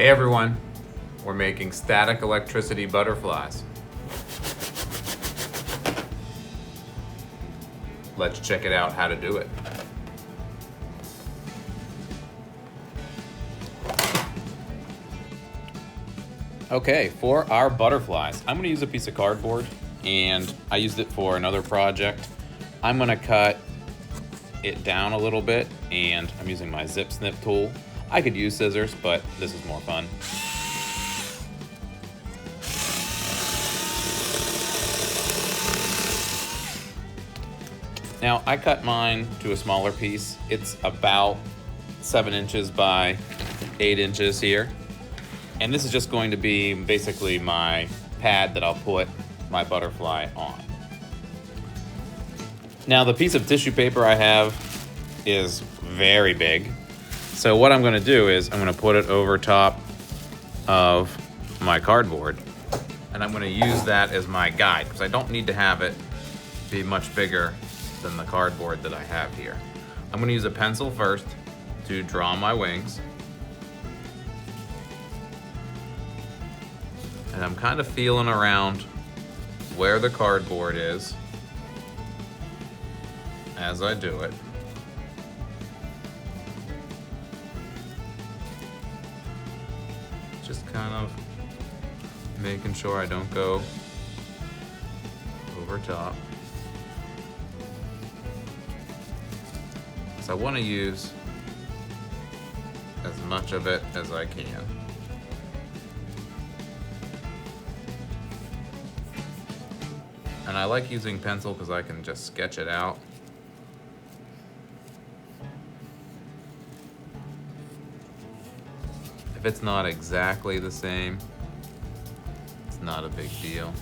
Hey everyone, we're making static electricity butterflies. Let's check it out how to do it. Okay, for our butterflies, I'm gonna use a piece of cardboard, and I used it for another project. I'm gonna cut it down a little bit, and I'm using my zip snip tool. I could use scissors, but this is more fun. Now, I cut mine to a smaller piece. It's about 7 inches by 8 inches here. And this is just going to be basically my pad that I'll put my butterfly on. Now, the piece of tissue paper I have is very big. So what I'm gonna do is I'm gonna put it over top of my cardboard, and I'm gonna use that as my guide, because I don't need to have it be much bigger than the cardboard that I have here. I'm gonna use a pencil first to draw my wings. And I'm kind of feeling around where the cardboard is as I do it. Just kind of making sure I don't go over top. So I want to use as much of it as I can. And I like using pencil because I can just sketch it out. If it's not exactly the same, it's not a big deal.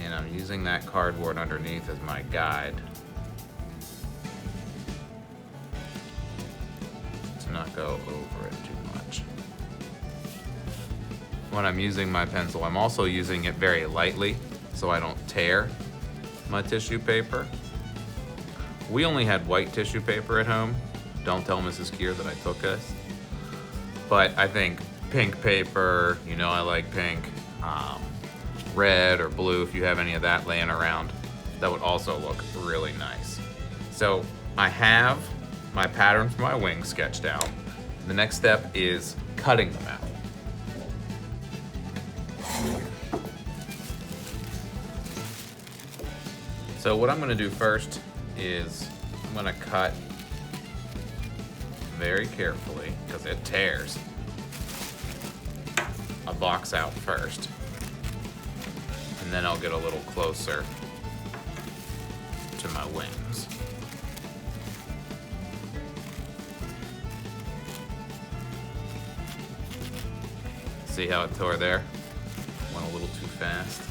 And I'm using that cardboard underneath as my guide to not go over it too much. When I'm using my pencil, I'm also using it very lightly so I don't tear my tissue paper. We only had white tissue paper at home. Don't tell Mrs. Keir that I took this. But I think pink paper, you know I like pink, red or blue, if you have any of that laying around, that would also look really nice. So I have my pattern for my wings sketched out. The next step is cutting them out. So what I'm gonna do first is I'm gonna cut very carefully, because it tears, a box out first. And then I'll get a little closer to my wings. See how it tore there? Went a little too fast.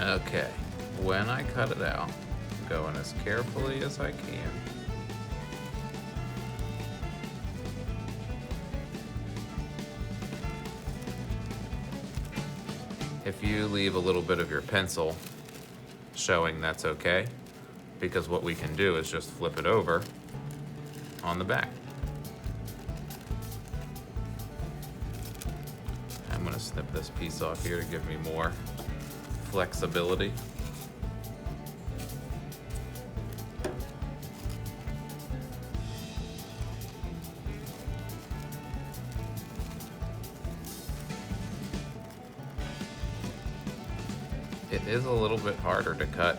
Okay, when I cut it out, I'm going as carefully as I can. If you leave a little bit of your pencil showing, that's okay, because what we can do is just flip it over on the back. I'm gonna snip this piece off here to give me more flexibility. It is a little bit harder to cut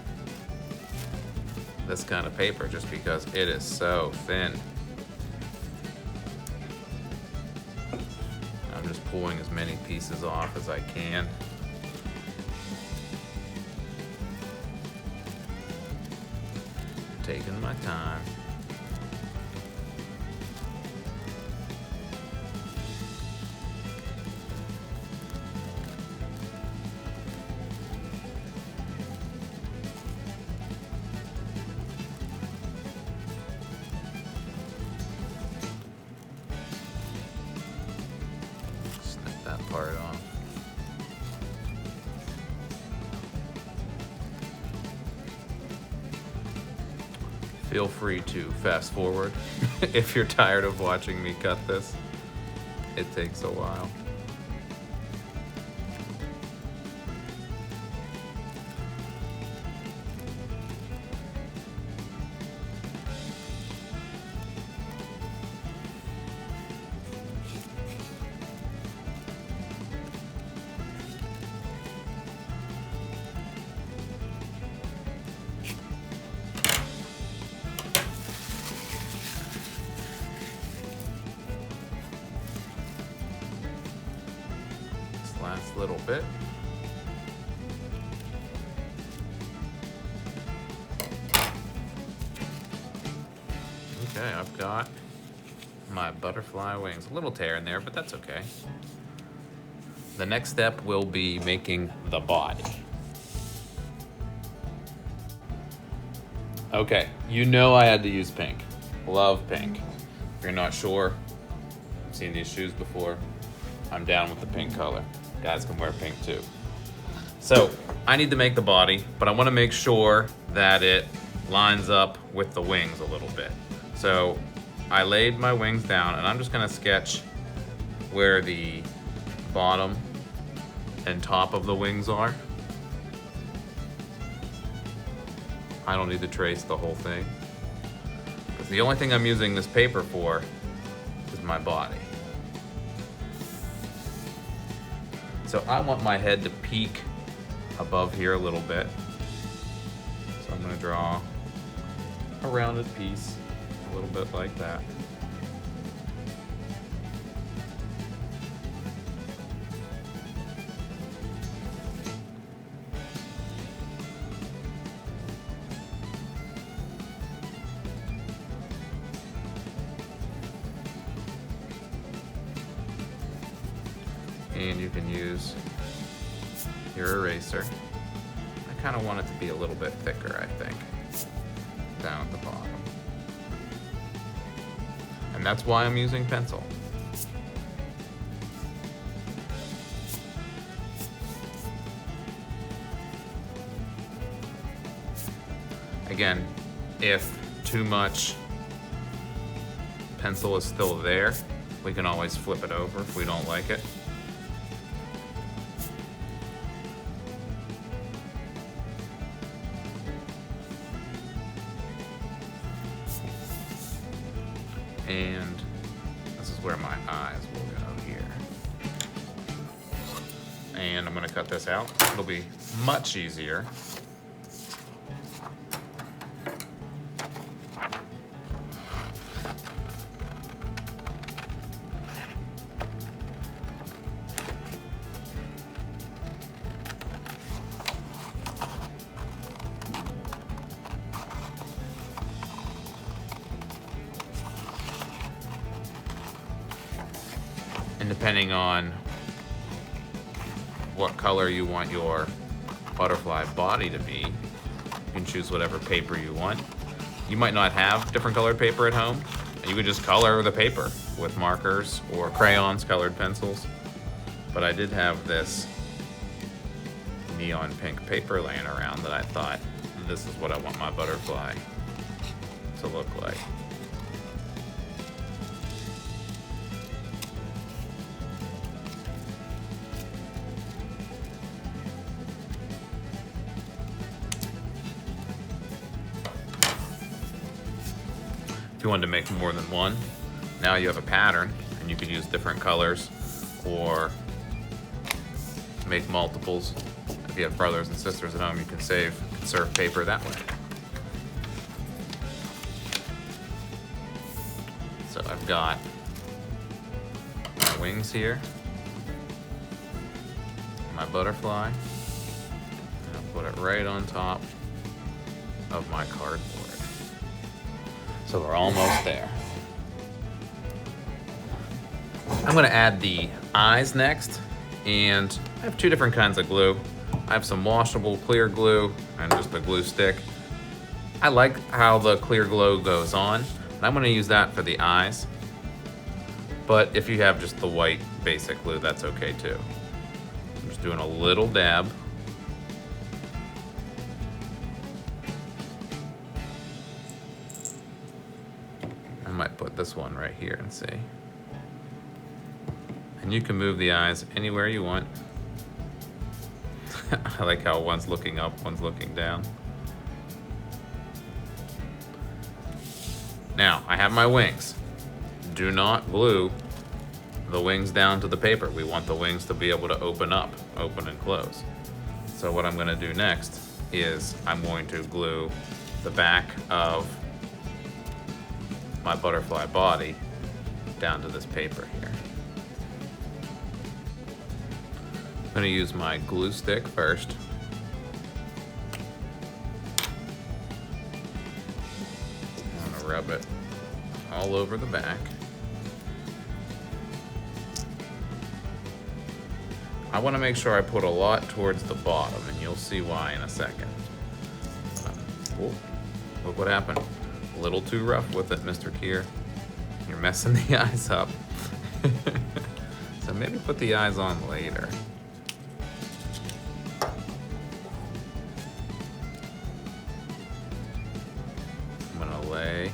this kind of paper just because it is so thin. I'm just pulling as many pieces off as I can. Taking my time. part off. Feel free to fast forward if you're tired of watching me cut this. It takes a while. Last little bit. Okay, I've got my butterfly wings. A little tear in there, but that's okay. The next step will be making the body. Okay, you know I had to use pink. Love pink. If you're not sure, I've seen these shoes before. I'm down with the pink color. Guys can wear pink too. So I need to make the body, but I want to make sure that it lines up with the wings a little bit. So I laid my wings down and I'm just gonna sketch where the bottom and top of the wings are. I don't need to trace the whole thing, because the only thing I'm using this paper for is my body. So I want my head to peak above here a little bit. So I'm gonna draw a rounded piece, a little bit like that. And you can use your eraser. I kind of want it to be a little bit thicker, I think, down at the bottom. And that's why I'm using pencil. Again, if too much pencil is still there, we can always flip it over if we don't like it. And this is where my eyes will go here. And I'm gonna cut this out. It'll be much easier. And depending on what color you want your butterfly body to be, you can choose whatever paper you want. You might not have different colored paper at home, and you could just color the paper with markers or crayons, colored pencils. But I did have this neon pink paper laying around that I thought, this is what I want my butterfly to look like. If you wanted to make more than one, now you have a pattern and you can use different colors or make multiples. If you have brothers and sisters at home, you can conserve paper that way. So I've got my wings here, my butterfly, and I'll put it right on top of my cardboard. So we're almost there. I'm gonna add the eyes next, and I have two different kinds of glue. I have some washable clear glue and just a glue stick. I like how the clear glue goes on, and I'm gonna use that for the eyes. But if you have just the white basic glue, that's okay too. I'm just doing a little dab. I might put this one right here and see. And you can move the eyes anywhere you want. I like how one's looking up, one's looking down. Now, I have my wings. Do not glue the wings down to the paper. We want the wings to be able to open up, open and close. So what I'm gonna do next is I'm going to glue the back of my butterfly body down to this paper here. I'm gonna use my glue stick first. I'm gonna rub it all over the back. I want to make sure I put a lot towards the bottom, and you'll see why in a second. Oh, look what happened. A little too rough with it, Mr. Kier. You're messing the eyes up. So maybe put the eyes on later. I'm gonna lay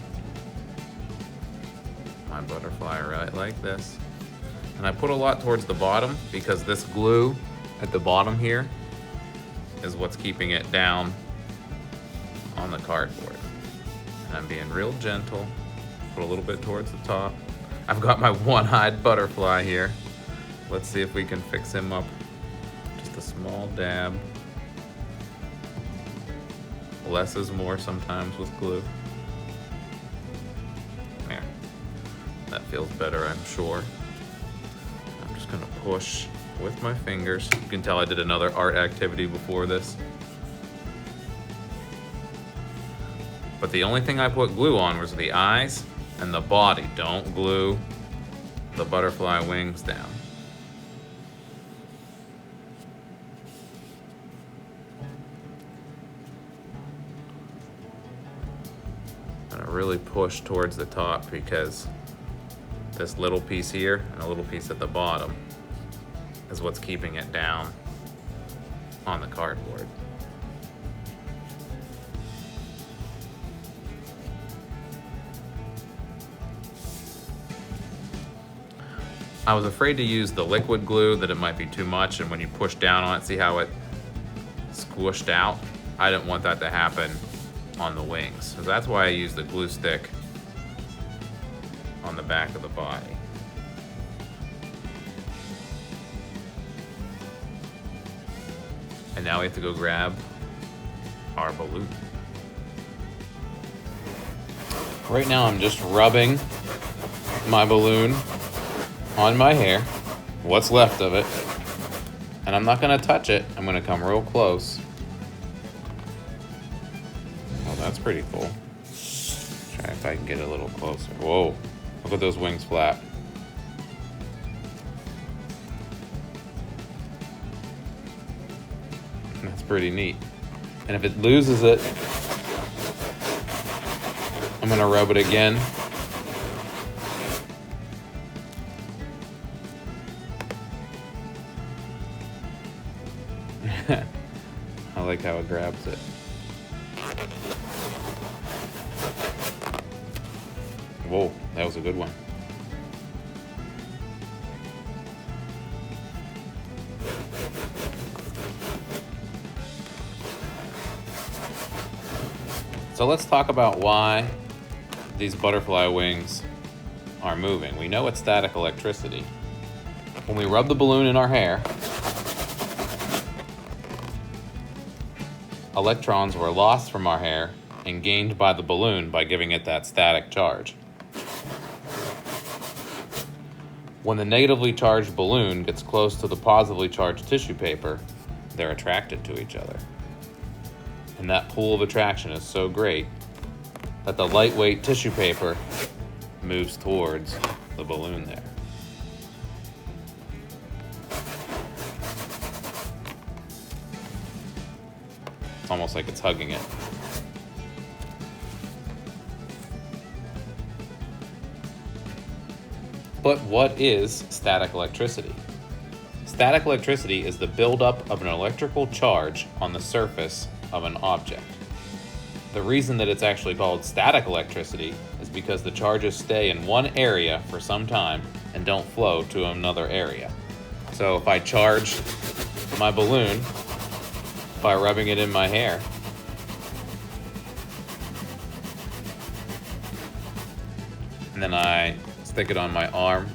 my butterfly right like this. And I put a lot towards the bottom because this glue at the bottom here is what's keeping it down on the cardboard. And I'm being real gentle, put a little bit towards the top. I've got my one-eyed butterfly here. Let's see if we can fix him up. Just a small dab. Less is more sometimes with glue. There. That feels better, I'm sure. Gonna push with my fingers. You can tell I did another art activity before this. But the only thing I put glue on was the eyes and the body. Don't glue the butterfly wings down. I'm gonna really push towards the top because this little piece here and a little piece at the bottom is what's keeping it down on the cardboard. I was afraid to use the liquid glue, that it might be too much, and when you push down on it, see how it squished out? I didn't want that to happen on the wings. So that's why I used the glue stick on the back of the body. And now we have to go grab our balloon. Right now I'm just rubbing my balloon on my hair, what's left of it, and I'm not gonna touch it. I'm gonna come real close. Oh, that's pretty cool. Try if I can get a little closer. Whoa. Look at those wings flap. That's pretty neat. And if it loses it, I'm gonna rub it again. I like how it grabs it. Whoa, that was a good one. So let's talk about why these butterfly wings are moving. We know it's static electricity. When we rub the balloon in our hair, electrons were lost from our hair and gained by the balloon by giving it that static charge. When the negatively charged balloon gets close to the positively charged tissue paper, they're attracted to each other. And that pull of attraction is so great that the lightweight tissue paper moves towards the balloon there. It's almost like it's hugging it. But what is static electricity? Static electricity is the buildup of an electrical charge on the surface of an object. The reason that it's actually called static electricity is because the charges stay in one area for some time and don't flow to another area. So if I charge my balloon by rubbing it in my hair, and then I stick it on my arm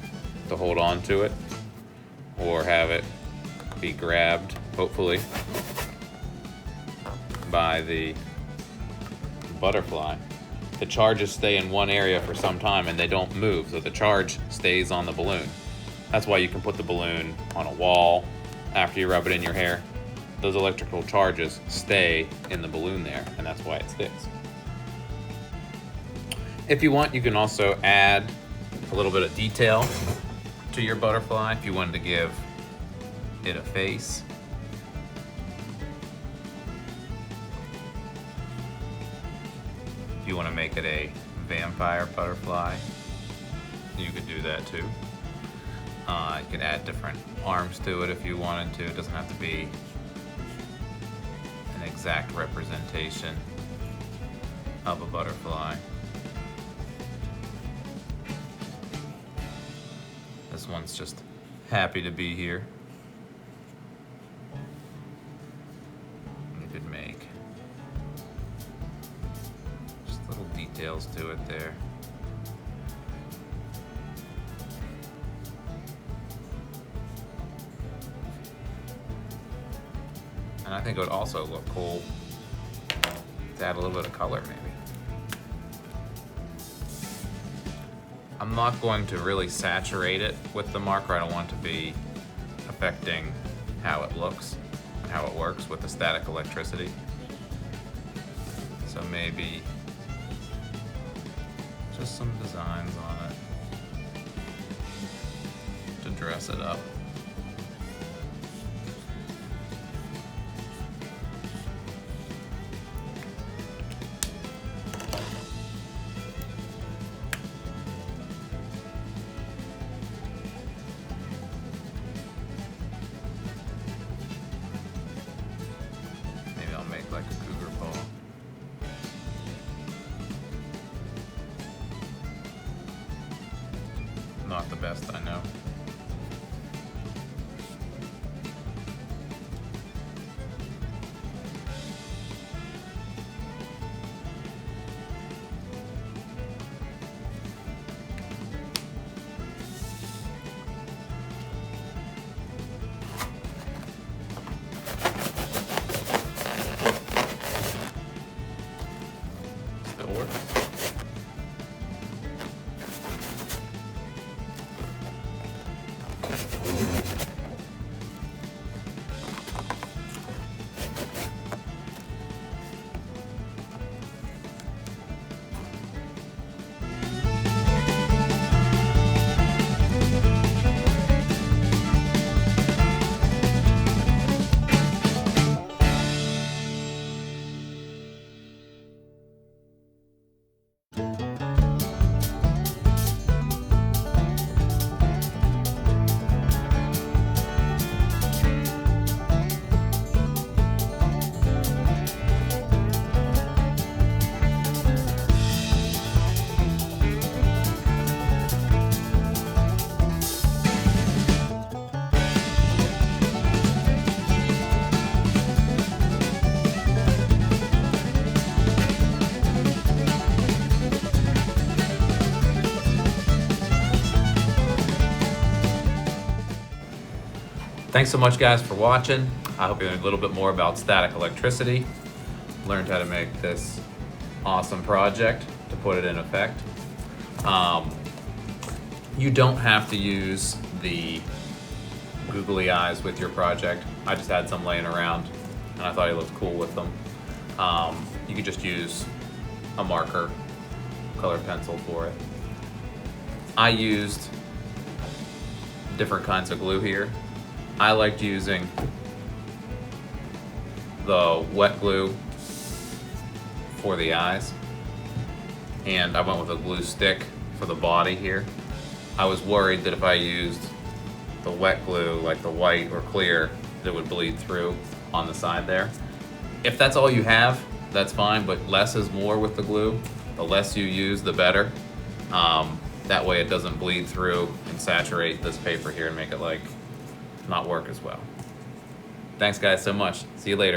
to hold on to it, or have it be grabbed, hopefully, by the butterfly, the charges stay in one area for some time and they don't move, so the charge stays on the balloon. That's why you can put the balloon on a wall after you rub it in your hair. Those electrical charges stay in the balloon there, and that's why it sticks. If you want, you can also add a little bit of detail to your butterfly if you wanted to give it a face. If you want to make it a vampire butterfly, you could do that too. You could add different arms to it if you wanted to. It doesn't have to be an exact representation of a butterfly. This one's just happy to be here. You could make just little details to it there. And I think it would also look cool to add a little bit of color maybe. I'm not going to really saturate it with the marker. I don't want it to be affecting how it looks and how it works with the static electricity. So maybe just some designs on it to dress it up. Like a cougar paw. Not the best, I know. Thanks so much, guys, for watching. I hope you learned a little bit more about static electricity, learned how to make this awesome project to put it in effect. You don't have to use the googly eyes with your project. I just had some laying around and I thought it looked cool with them. You could just use a marker, colored pencil for it. I used different kinds of glue here. I liked using the wet glue for the eyes, and I went with a glue stick for the body here. I was worried that if I used the wet glue, like the white or clear, that it would bleed through on the side there. If that's all you have, that's fine, but less is more with the glue. The less you use, the better. That way it doesn't bleed through and saturate this paper here and make it like not work as well. Thanks guys so much. See you later.